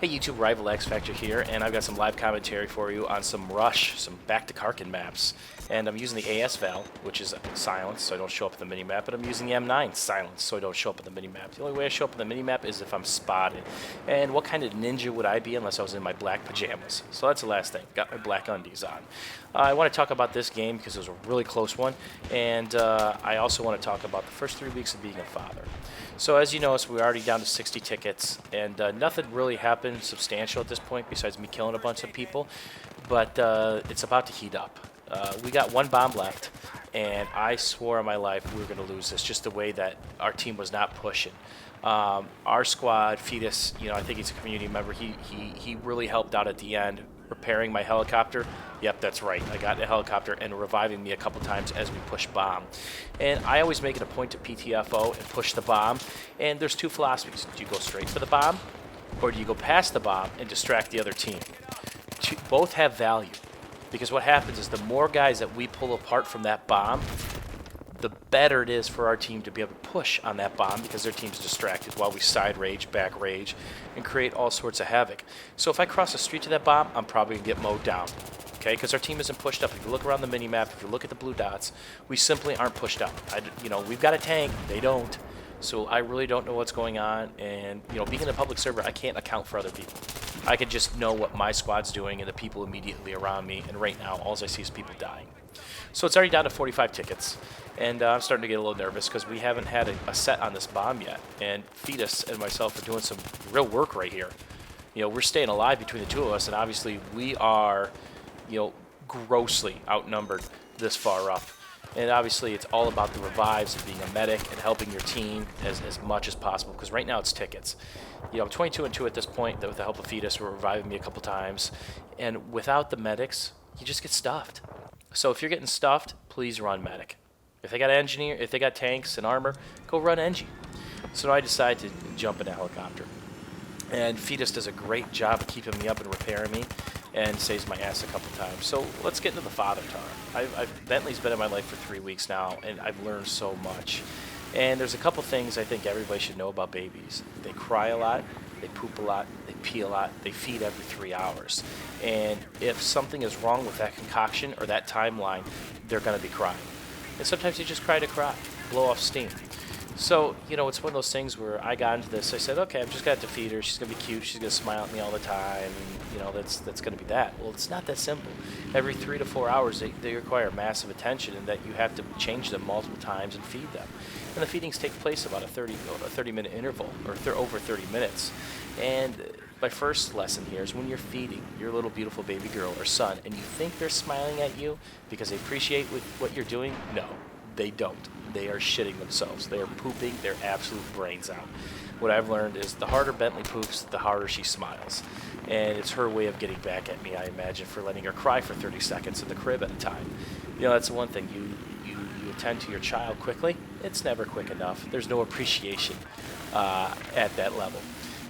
Hey YouTube, Rival X Factor here, and I've got some live commentary for you on some Rush, some Back to Karkin maps. And I'm using the AS VAL, which is silence, so I don't show up in the minimap, but I'm using the M9 silence, so I don't show up in the minimap. The only way I show up in the minimap is if I'm spotted. And what kind of ninja would I be unless I was in my black pajamas? So that's the last thing. Got my black undies on. I want to talk about this game because it was a really close one, and I also want to talk about the first 3 weeks of being a father. So as you notice, we're already down to 60 tickets, and nothing really happened substantial at this point besides me killing a bunch of people, but it's about to heat up. We got one bomb left, and I swore on my life we were going to lose this, just the way that our team was not pushing. Our squad, Fetus, I think he's a community member, he really helped out at the end, repairing my helicopter. Yep, that's right. I got the helicopter and reviving me a couple times as we push bomb. And I always make it a point to PTFO and push the bomb. And there's two philosophies. Do you go straight for the bomb, or do you go past the bomb and distract the other team? Both have value. Because what happens is the more guys that we pull apart from that bomb, the better it is for our team to be able to push on that bomb because their team's distracted while we side rage, back rage, and create all sorts of havoc. So if I cross the street to that bomb, I'm probably going to get mowed down. Okay, because our team isn't pushed up. If you look around the mini-map, if you look at the blue dots, we simply aren't pushed up. We've got a tank. They don't. So I really don't know what's going on. And, being in a public server, I can't account for other people. I can just know what my squad's doing and the people immediately around me. And right now, all I see is people dying. So it's already down to 45 tickets. And I'm starting to get a little nervous because we haven't had a set on this bomb yet. And Fetus and myself are doing some real work right here. We're staying alive between the two of us. And obviously, we are, grossly outnumbered this far up. And obviously, it's all about the revives and being a medic and helping your team as much as possible. Because right now, it's tickets. I'm 22-2 at this point. With the help of Fetus, we're reviving me a couple times. And without the medics, you just get stuffed. So if you're getting stuffed, please run medic. If they got tanks and armor, go run Engie. So I decided to jump in a helicopter. And Fetus does a great job of keeping me up and repairing me and saves my ass a couple times. So let's get into the father talk. Bentley's been in my life for 3 weeks now, and I've learned so much. And there's a couple things I think everybody should know about babies. They cry a lot, they poop a lot, they pee a lot, they feed every 3 hours. And if something is wrong with that concoction or that timeline, they're going to be crying. And sometimes you just cry to cry, blow off steam. So, it's one of those things where I got into this. I said, okay, I'm just going to have to feed her. She's going to be cute. She's going to smile at me all the time. That's going to be that. Well, it's not that simple. Every 3 to 4 hours, they require massive attention, and that you have to change them multiple times and feed them. And the feedings take place about a 30-minute interval, or over 30 minutes. And my first lesson here is when you're feeding your little beautiful baby girl or son, and you think they're smiling at you because they appreciate what you're doing, no, they don't. They are shitting themselves. They are pooping their absolute brains out. What I've learned is the harder Bentley poops, the harder she smiles. And it's her way of getting back at me, I imagine, for letting her cry for 30 seconds in the crib at a time. That's the one thing. You attend to your child quickly. It's never quick enough. There's no appreciation at that level.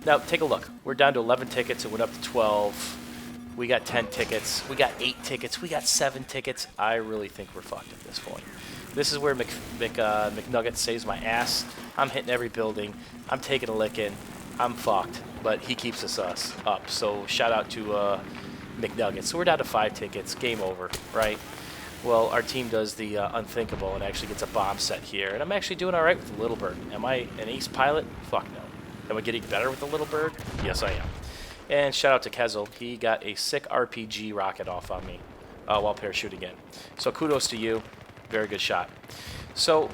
Now, take a look. We're down to 11 tickets. It went up to 12. We got 10 tickets. We got 8 tickets. We got 7 tickets. I really think we're fucked at this point. This is where McNugget saves my ass. I'm hitting every building. I'm taking a licking. I'm fucked. But he keeps us up. So shout out to McNugget. So we're down to 5 tickets. Game over, right? Well, our team does the unthinkable and actually gets a bomb set here. And I'm actually doing all right with the Little Bird. Am I an ace pilot? Fuck no. Am I getting better with the Little Bird? Yes, I am. And shout out to Kezel. He got a sick RPG rocket off on me while parachuting in. So kudos to you. Very good shot. So,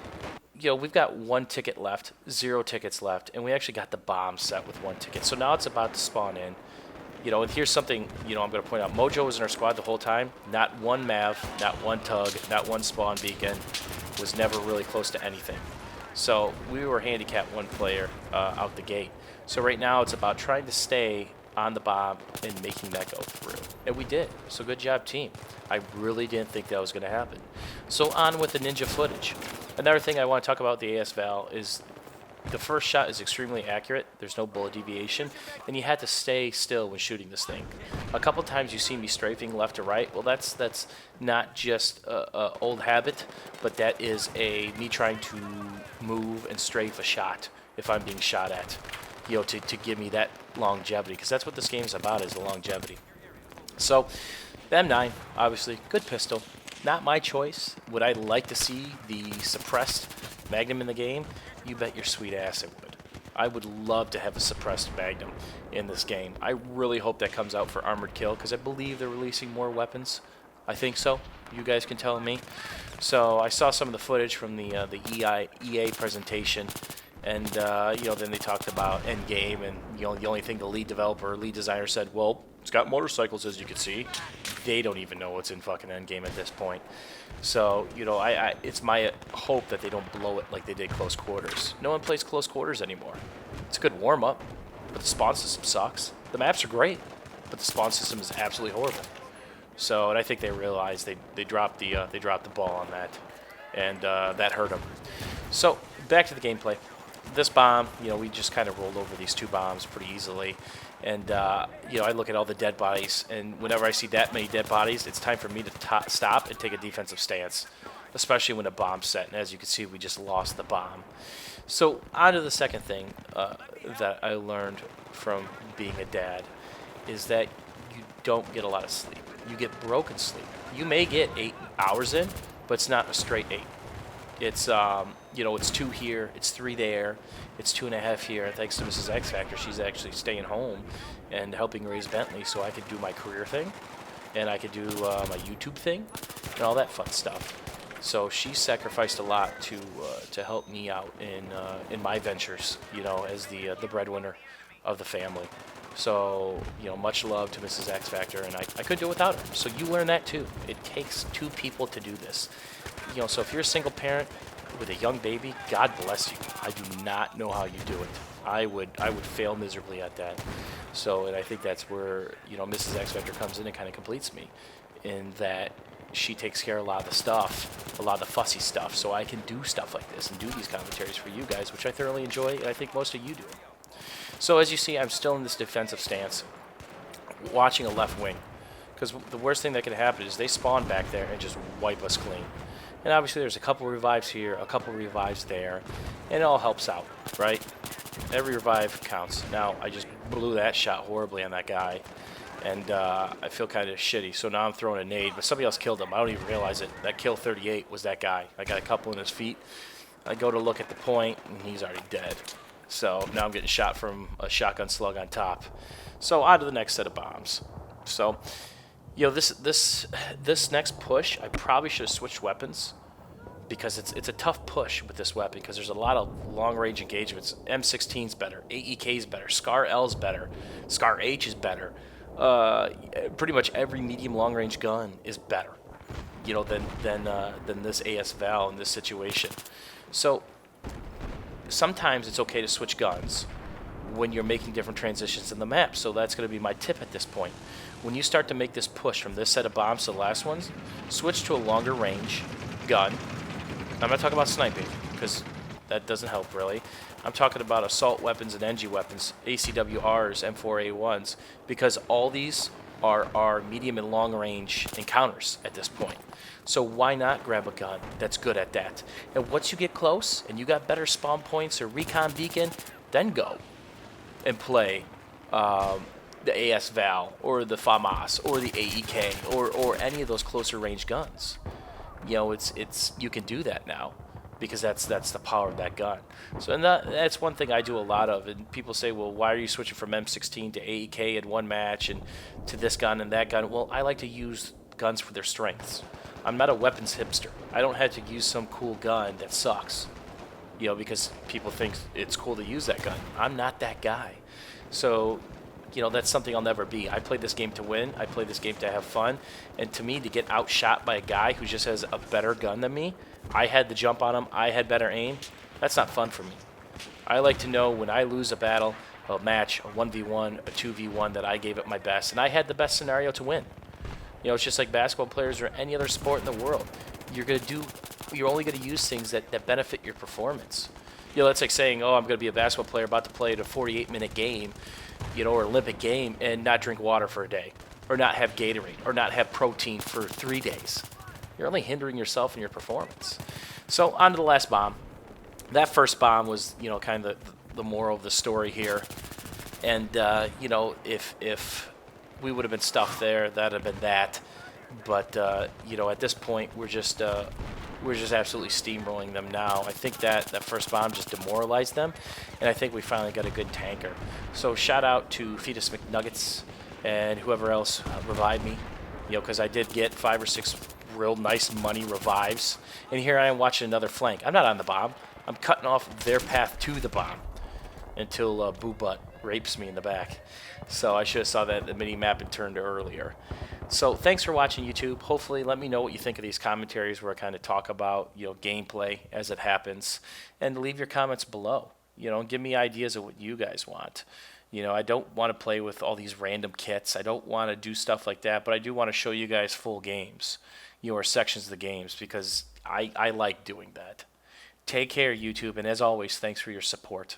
we've got 1 ticket left, 0 tickets left, and we actually got the bomb set with 1 ticket. So now it's about to spawn in. And here's something, I'm going to point out. Mojo was in our squad the whole time. Not one Mav, not one Tug, not one spawn beacon. Was never really close to anything. So we were handicapped 1 player out the gate. So right now it's about trying to stay on the bomb and making that go through. And we did. So good job, team. I really didn't think that was going to happen. So on with the ninja footage. Another thing I want to talk about with the AS VAL is the first shot is extremely accurate. There's no bullet deviation. And you had to stay still when shooting this thing. A couple times you see me strafing left to right. Well, that's not just a old habit, but that is me trying to move and strafe a shot if I'm being shot at. to give me that longevity, because that's what this game's about, is the longevity. So, the M9, obviously, good pistol. Not my choice. Would I like to see the suppressed Magnum in the game? You bet your sweet ass it would. I would love to have a suppressed Magnum in this game. I really hope that comes out for Armored Kill, because I believe they're releasing more weapons. I think so. You guys can tell me. So I saw some of the footage from the EA presentation, and then they talked about Endgame, and the only thing the lead developer, lead designer said, well, it's got motorcycles, as you can see. They don't even know what's in fucking Endgame at this point. So, it's my hope that they don't blow it like they did Close Quarters. No one plays Close Quarters anymore. It's a good warm-up, but the spawn system sucks. The maps are great, but the spawn system is absolutely horrible. So, and I think they realized they dropped the ball on that, and that hurt them. So, back to the gameplay. This bomb, we just kind of rolled over these 2 bombs pretty easily. And, I look at all the dead bodies, and whenever I see that many dead bodies, it's time for me to stop and take a defensive stance, especially when a bomb's set. And as you can see, we just lost the bomb. So, on to the second thing that I learned from being a dad is that you don't get a lot of sleep. You get broken sleep. You may get 8 hours in, but it's not a straight 8. It's, it's 2 here, it's 3 there, it's 2.5 here. And thanks to Mrs. X Factor, she's actually staying home and helping raise Bentley so I could do my career thing, and I could do my YouTube thing, and all that fun stuff. So she sacrificed a lot to help me out in my ventures, as the breadwinner of the family. So, much love to Mrs. X Factor, and I couldn't do it without her. So you learn that too. It takes 2 people to do this. So if you're a single parent with a young baby, God bless you. I do not know how you do it. I would fail miserably at that. So, and I think that's where, Mrs. X Factor comes in and kind of completes me, in that she takes care of a lot of the stuff, a lot of the fussy stuff, so I can do stuff like this and do these commentaries for you guys, which I thoroughly enjoy, and I think most of you do. So as you see, I'm still in this defensive stance, watching a left wing, because the worst thing that could happen is they spawn back there and just wipe us clean. And obviously there's a couple revives here, a couple revives there, and it all helps out, right? Every revive counts. Now, I just blew that shot horribly on that guy, and I feel kind of shitty. So now I'm throwing a nade, but somebody else killed him. I don't even realize it. That kill 38 was that guy. I got a couple in his feet. I go to look at the point, and he's already dead. So now I'm getting shot from a shotgun slug on top. So on to the next set of bombs. So, this next push, I probably should have switched weapons, because it's a tough push with this weapon, because there's a lot of long-range engagements. M16's better, AEK's better, Scar L's better, Scar H is better. Pretty much every medium long-range gun is better, than this AS VAL in this situation. So sometimes it's okay to switch guns when you're making different transitions in the map. So that's going to be my tip at this point. When you start to make this push from this set of bombs to the last ones, switch to a longer range gun. I'm not talking about sniping, because that doesn't help really. I'm talking about assault weapons and NG weapons, ACWRs, M4A1s, because all these are medium and long range encounters at this point. So why not grab a gun that's good at that? And once you get close and you got better spawn points or recon beacon, then go and play the AS VAL or the FAMAS or the AEK or any of those closer range guns. It's you can do that now, because that's the power of that gun. So and that's one thing I do a lot of. And people say, well, why are you switching from M16 to AEK in one match and to this gun and that gun? Well, I like to use guns for their strengths. I'm not a weapons hipster. I don't have to use some cool gun that sucks, because people think it's cool to use that gun. I'm not that guy. So, that's something I'll never be. I play this game to win. I play this game to have fun. And to me, to get outshot by a guy who just has a better gun than me, I had the jump on him, I had better aim, that's not fun for me. I like to know when I lose a battle, a match, a 1v1, a 2v1, that I gave it my best, and I had the best scenario to win. It's just like basketball players or any other sport in the world. You're only going to use things that benefit your performance. That's like saying, oh, I'm going to be a basketball player about to play a 48-minute game, or Olympic game, and not drink water for a day, or not have Gatorade, or not have protein for 3 days. You're only hindering yourself in your performance. So on to the last bomb. That first bomb was, kind of the moral of the story here. And you know, if we would have been stuck there, that'd have been that. But you know, at this point, we're just absolutely steamrolling them now. I think that first bomb just demoralized them, and I think we finally got a good tanker. So shout out to Fetus McNuggets and whoever else revived me, you know, because I did get 5 or 6 real nice money revives. And here I am watching another flank. I'm not on the bomb. I'm cutting off their path to the bomb until Boo Butt rapes me in the back. So I should have saw that at the mini map and turned earlier. So thanks for watching, YouTube. Hopefully let me know what you think of these commentaries where I kind of talk about, you know, gameplay as it happens, and leave your comments below. You know, give me ideas of what you guys want. You know, I don't want to play with all these random kits. I don't want to do stuff like that, but I do want to show you guys full games, you know, or sections of the games, because I like doing that. Take care, YouTube, and as always, thanks for your support.